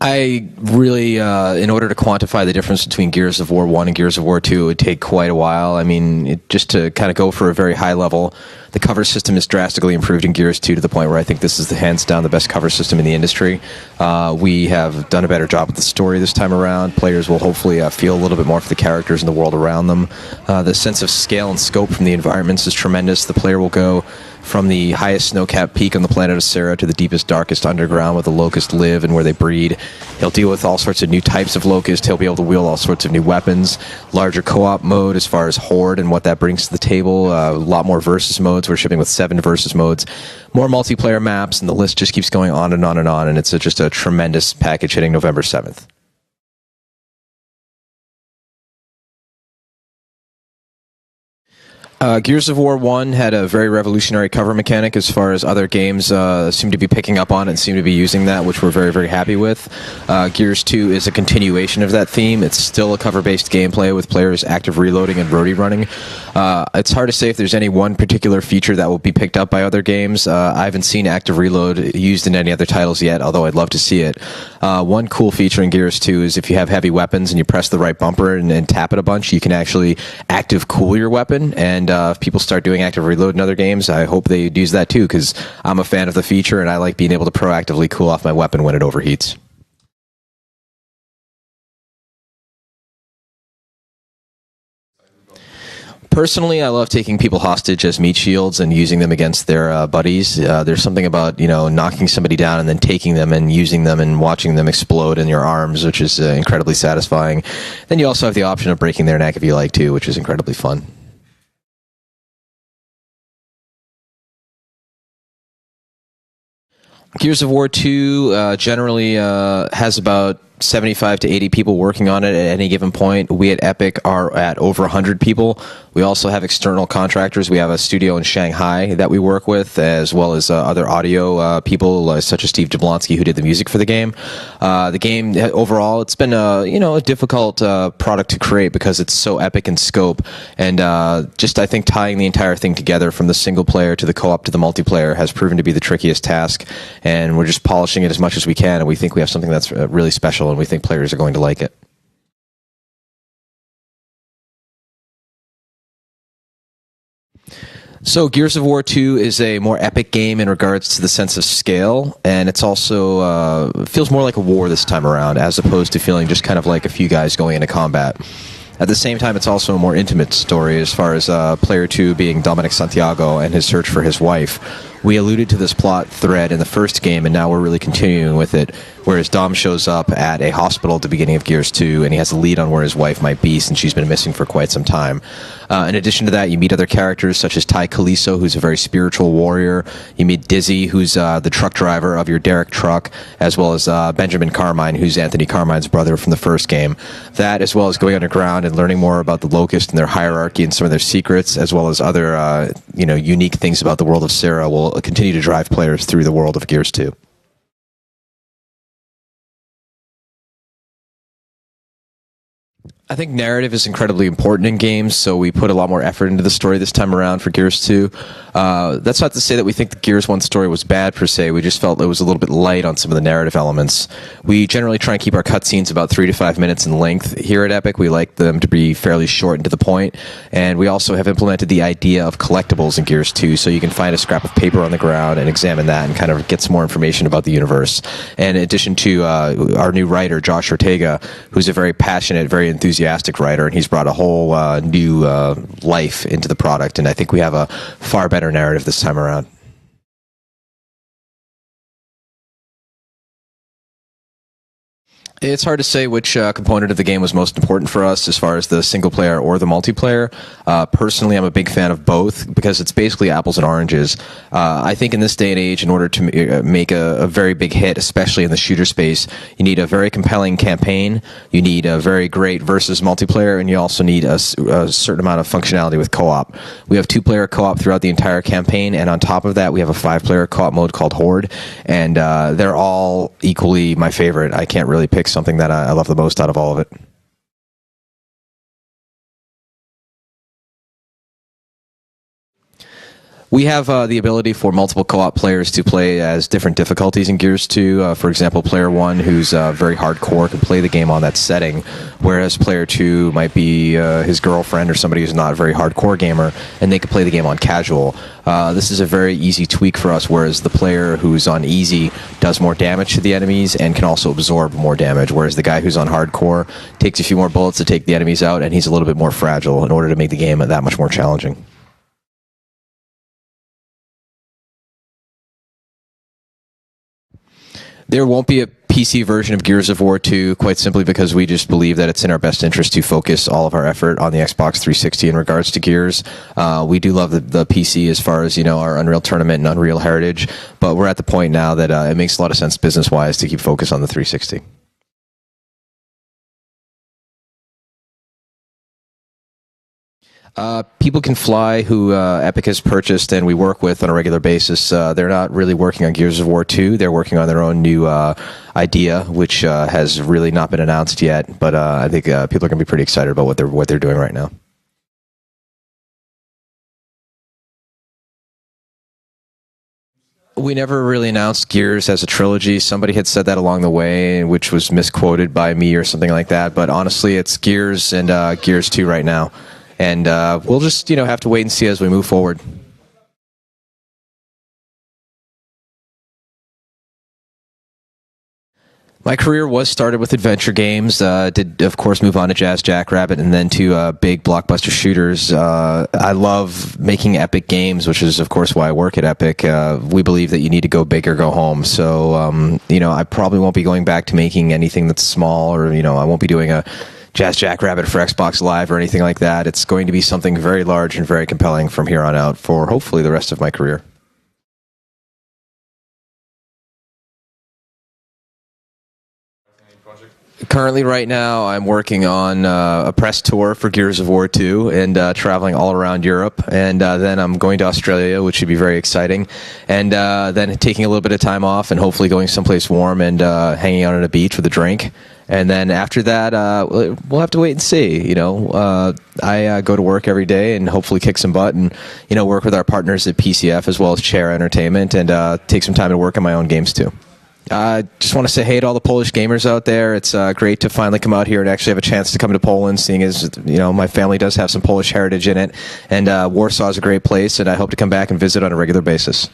I really, in order to quantify the difference between Gears of War 1 and Gears of War 2, it would take quite a while. I mean, just to kind of go for a very high level, the cover system is drastically improved in Gears 2 to the point where I think this is hands down the best cover system in the industry. We have done a better job with the story this time around. Players will hopefully feel a little bit more for the characters and the world around them. The sense of scale and scope from the environments is tremendous. The player will go from the highest snow-capped peak on the planet of Sarah to the deepest, darkest underground where the locusts live and where they breed. He'll deal with all sorts of new types of locusts. He'll be able to wield all sorts of new weapons. Larger co-op mode as far as Horde and what that brings to the table. A lot more versus modes. We're shipping with 7 versus modes. More multiplayer maps, and the list just keeps going on and on and on, and it's just a tremendous package hitting November 7th. Gears of War 1 had a very revolutionary cover mechanic as far as other games seem to be picking up on it and seem to be using that, which we're very, very happy with. Gears 2 is a continuation of that theme. It's still a cover-based gameplay with players active reloading and roadie running. It's hard to say if there's any one particular feature that will be picked up by other games. I haven't seen active reload used in any other titles yet, although I'd love to see it. One cool feature in Gears 2 is if you have heavy weapons and you press the right bumper and tap it a bunch, you can actually active cool your weapon, and if people start doing active reload in other games, I hope they use that too, because I'm a fan of the feature and I like being able to proactively cool off my weapon when it overheats. Personally, I love taking people hostage as meat shields and using them against their buddies. There's something about, knocking somebody down and then taking them and using them and watching them explode in your arms, which is incredibly satisfying. Then you also have the option of breaking their neck if you like to, which is incredibly fun. Gears of War 2 generally has about 75 to 80 people working on it at any given point. We at Epic are at over 100 people. We also have external contractors. We have a studio in Shanghai that we work with, as well as other audio people, such as Steve Jablonski, who did the music for the game. The game, overall, it's been a difficult product to create because it's so epic in scope. And just, I think, tying the entire thing together from the single player to the co-op to the multiplayer has proven to be the trickiest task. And we're just polishing it as much as we can, and we think we have something that's really special, and we think players are going to like it. So Gears of War 2 is a more epic game in regards to the sense of scale, and it's also feels more like a war this time around, as opposed to feeling just kind of like a few guys going into combat. At the same time, it's also a more intimate story as far as player 2 being Dominic Santiago and his search for his wife. We alluded to this plot thread in the first game, and now we're really continuing with it, whereas Dom shows up at a hospital at the beginning of Gears 2, and he has a lead on where his wife might be since she's been missing for quite some time. In addition to that, you meet other characters such as Ty Kaliso, who's a very spiritual warrior. You meet Dizzy, who's the truck driver of your Derek truck, as well as Benjamin Carmine, who's Anthony Carmine's brother from the first game. That, as well as going underground and learning more about the Locust and their hierarchy and some of their secrets, as well as other unique things about the world of Sarah, will continue to drive players through the world of Gears 2. I think narrative is incredibly important in games, so we put a lot more effort into the story this time around for Gears 2. That's not to say that we think the Gears 1 story was bad per se. We just felt it was a little bit light on some of the narrative elements. We generally try and keep our cutscenes about 3 to 5 minutes in length. Here at Epic, we like them to be fairly short and to the point, and we also have implemented the idea of collectibles in Gears 2, so you can find a scrap of paper on the ground and examine that and kind of get some more information about the universe. And in addition to our new writer, Josh Ortega, who's a very passionate, very enthusiastic writer, and he's brought a whole new life into the product, and I think we have a far better narrative this time around. It's hard to say which component of the game was most important for us as far as the single player or the multiplayer. Personally, I'm a big fan of both because it's basically apples and oranges. I think in this day and age, in order to make a very big hit, especially in the shooter space, you need a very compelling campaign, you need a very great versus multiplayer, and you also need a certain amount of functionality with co-op. We have 2-player co-op throughout the entire campaign, and on top of that, we have a 5-player co-op mode called Horde, and they're all equally my favorite. I can't really pick something that I love the most out of all of it. We have the ability for multiple co-op players to play as different difficulties in Gears 2. For example, player 1, who's very hardcore, can play the game on that setting, whereas player 2 might be his girlfriend or somebody who's not a very hardcore gamer, and they can play the game on casual. This is a very easy tweak for us, whereas the player who's on easy does more damage to the enemies and can also absorb more damage, whereas the guy who's on hardcore takes a few more bullets to take the enemies out, and he's a little bit more fragile in order to make the game that much more challenging. There won't be a PC version of Gears of War 2, quite simply because we just believe that it's in our best interest to focus all of our effort on the Xbox 360 in regards to Gears. We do love the PC as far as, our Unreal Tournament and Unreal Heritage, but we're at the point now that it makes a lot of sense business-wise to keep focus on the 360. People can fly who Epic has purchased and we work with on a regular basis. They're not really working on Gears of War 2. They're working on their own new idea, which has really not been announced yet. But I think people are going to be pretty excited about what they're doing right now. We never really announced Gears as a trilogy. Somebody had said that along the way, which was misquoted by me or something like that. But honestly, it's Gears and Gears 2 right now. And we'll just, have to wait and see as we move forward. My career was started with adventure games. Did, of course, move on to Jazz Jackrabbit and then to big blockbuster shooters. I love making epic games, which is, of course, why I work at Epic. We believe that you need to go big or go home. So, I probably won't be going back to making anything that's small or, I won't be doing a Jazz Jackrabbit for Xbox Live or anything like that. It's going to be something very large and very compelling from here on out for hopefully the rest of my career. Currently, right now, I'm working on a press tour for Gears of War 2 and traveling all around Europe. And then I'm going to Australia, which should be very exciting. And then taking a little bit of time off and hopefully going someplace warm and hanging out on a beach with a drink. And then after that, we'll have to wait and see. I go to work every day and hopefully kick some butt and, work with our partners at PCF as well as Chair Entertainment and take some time to work on my own games too. I just want to say hey to all the Polish gamers out there. It's great to finally come out here and actually have a chance to come to Poland, seeing as, my family does have some Polish heritage in it. And Warsaw is a great place, and I hope to come back and visit on a regular basis.